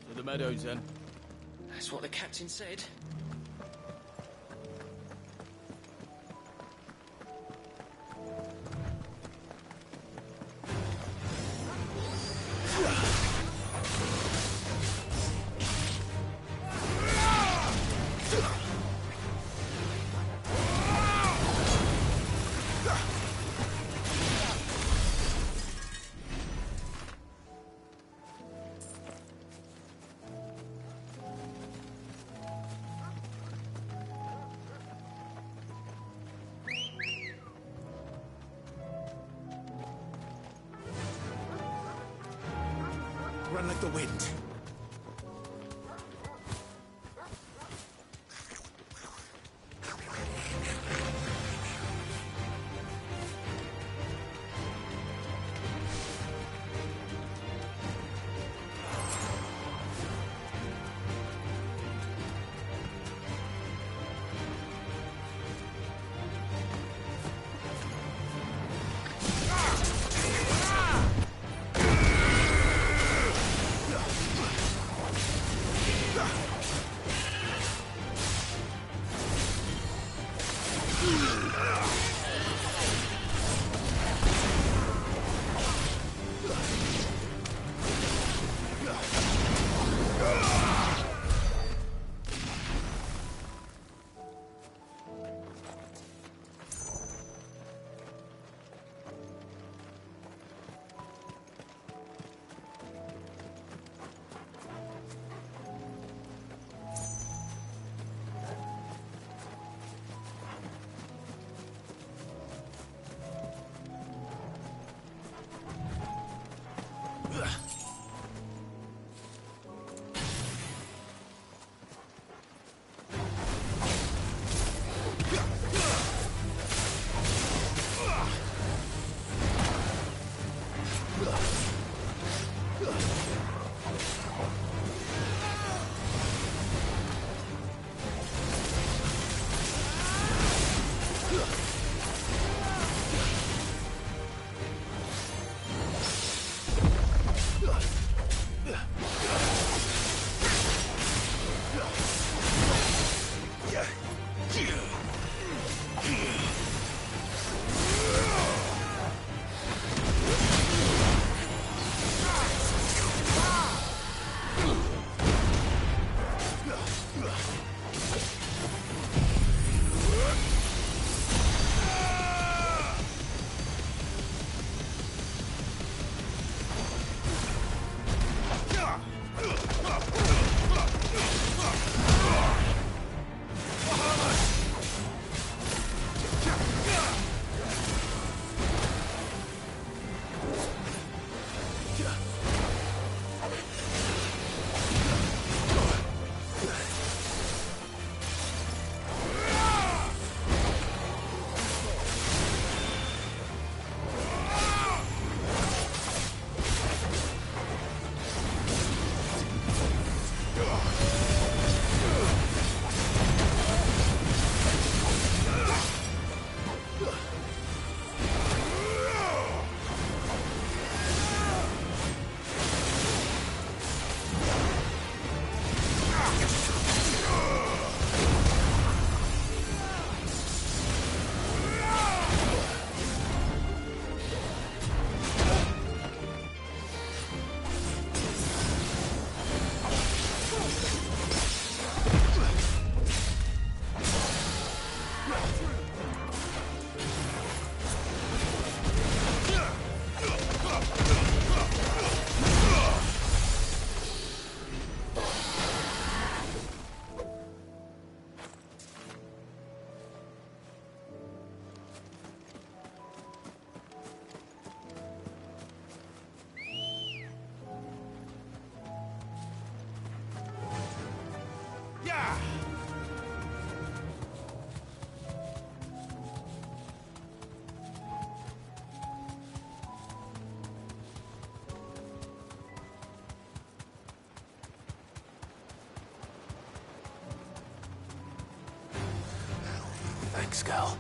To the meadows, then. That's what the captain said. Run like the wind. skull.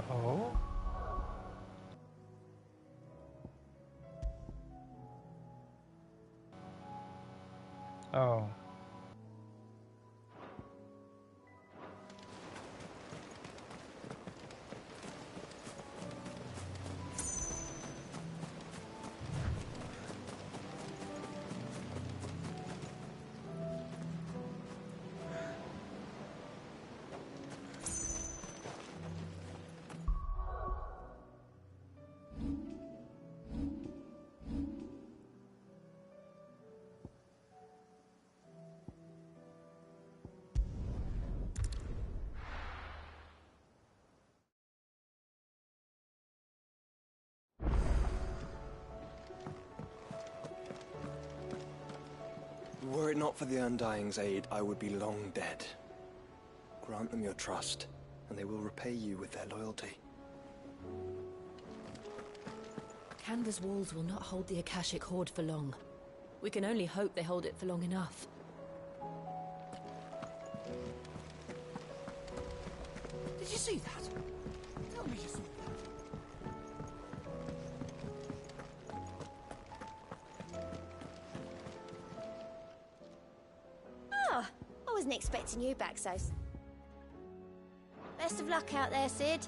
Oh. Oh. Were it not for the Undying's aid, I would be long dead. Grant them your trust, and they will repay you with their loyalty. Canva's walls will not hold the Akashic Horde for long. We can only hope they hold it for long enough. Did you see that? Tell me you saw that. Ah, I wasn't expecting you back, so. Best of luck out there, Sid.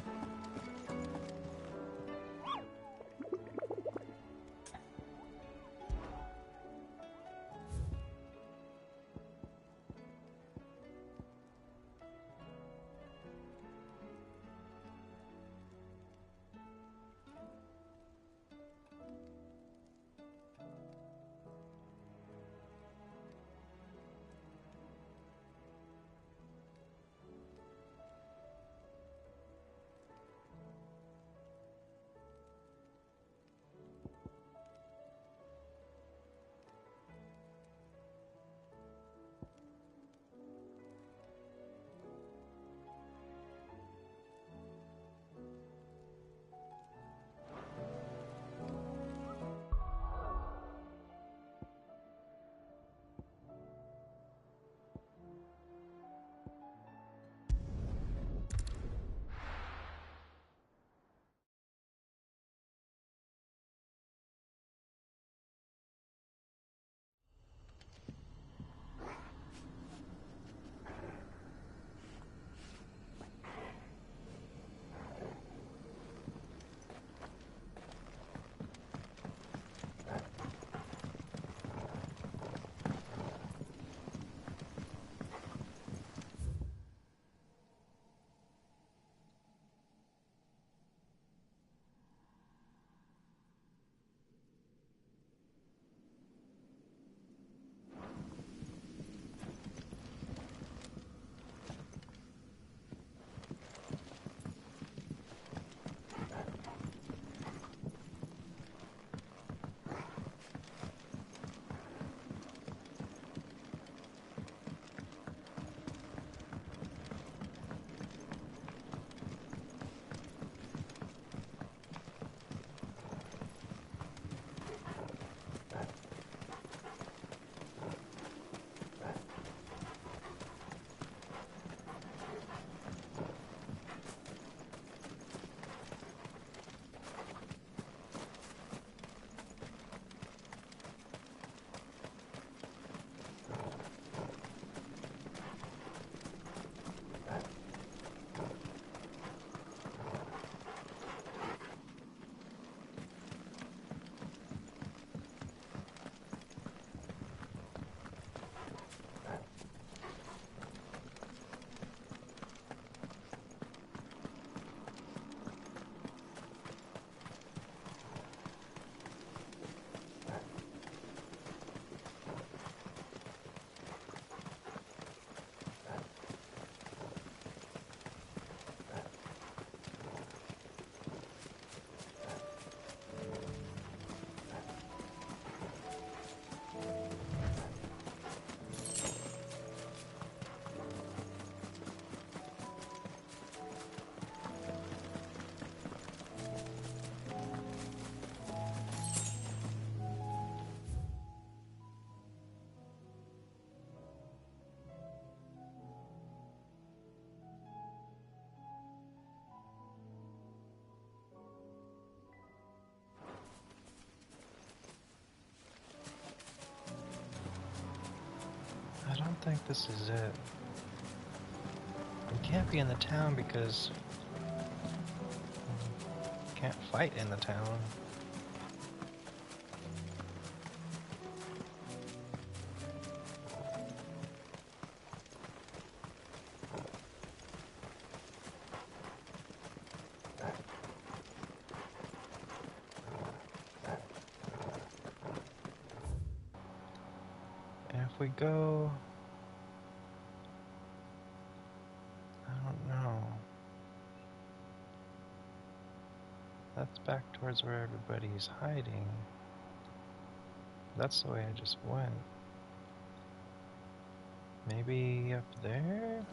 don't think this is it. We can't be in the town because we can't fight in the town. And if we go... I don't know. That's back towards where everybody's hiding. That's the way I just went. Maybe up there?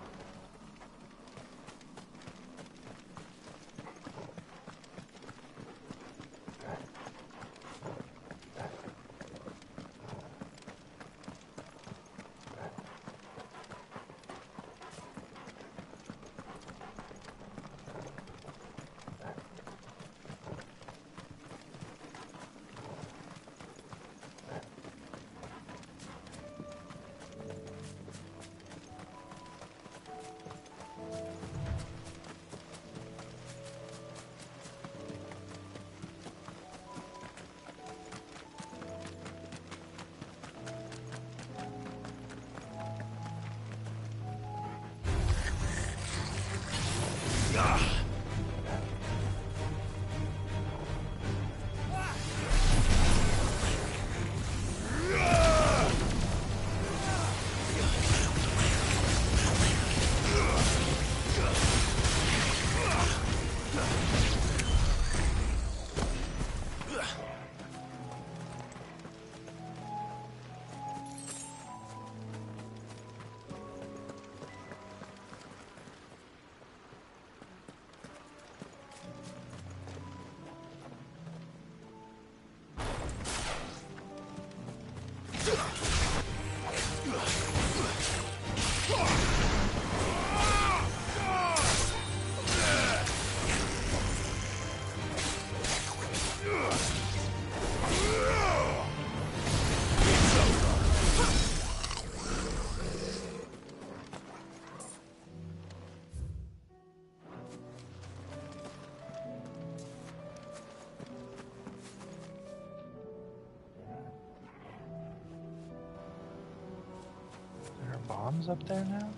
Bombs up there now?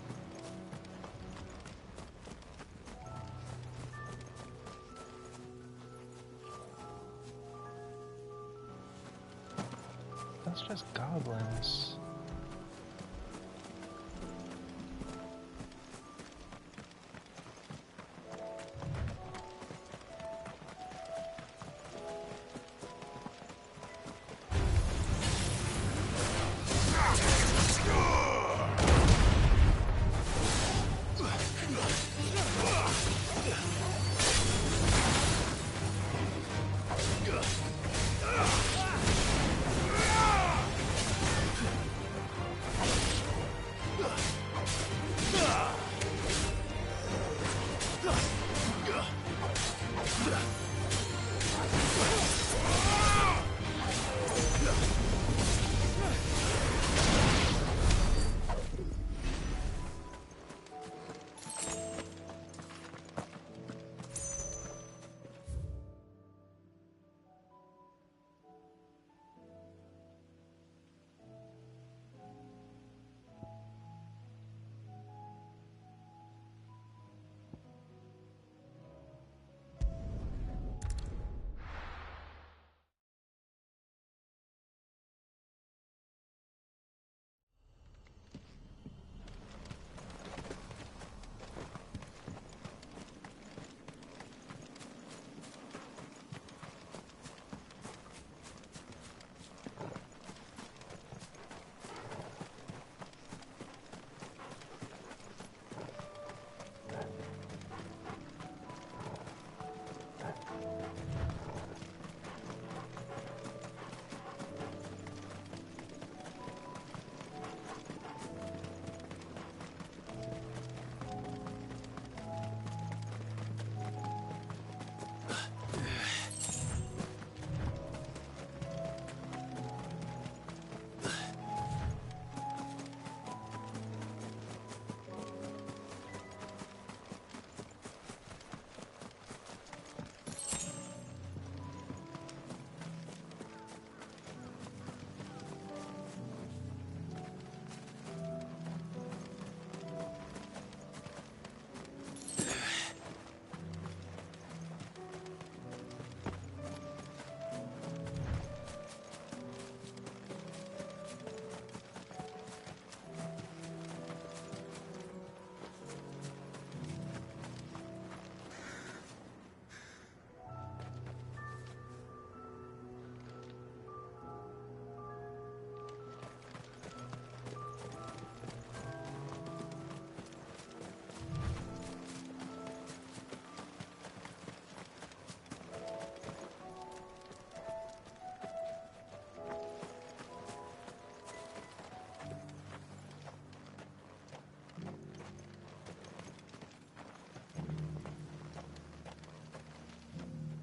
That's just goblins.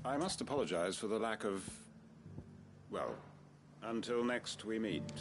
I must apologize for the lack of... well, until next we meet.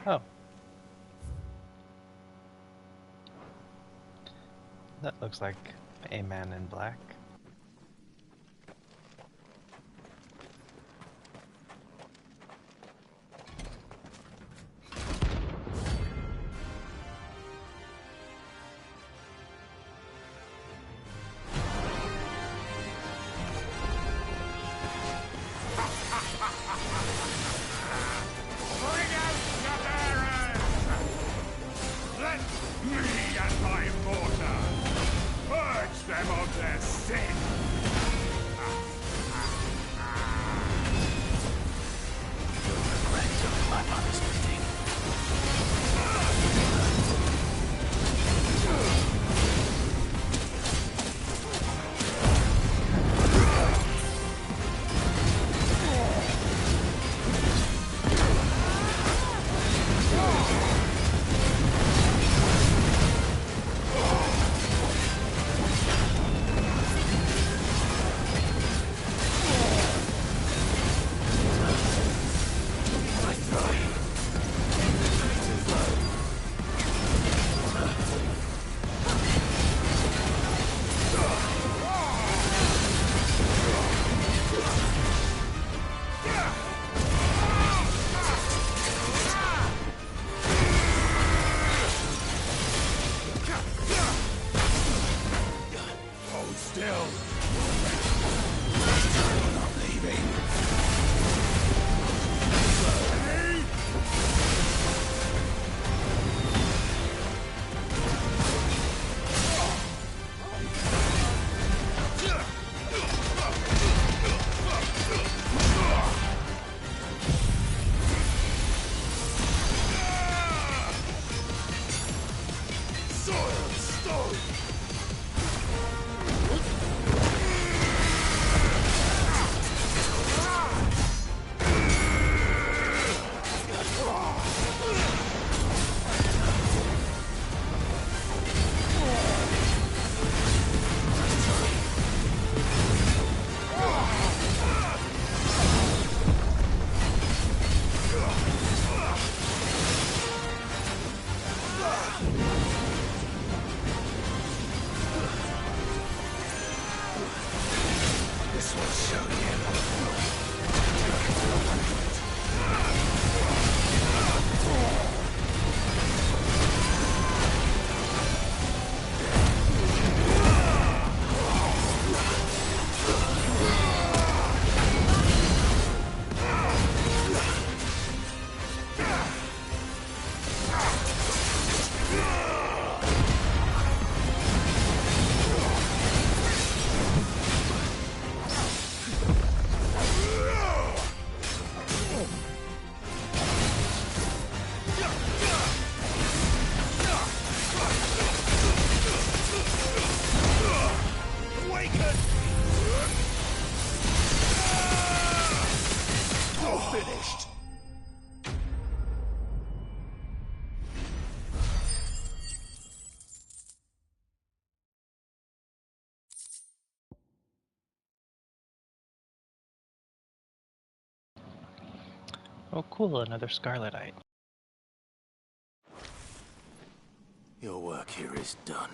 Oh. That looks like a man in black. Oh cool, another Scarletite. Your work here is done.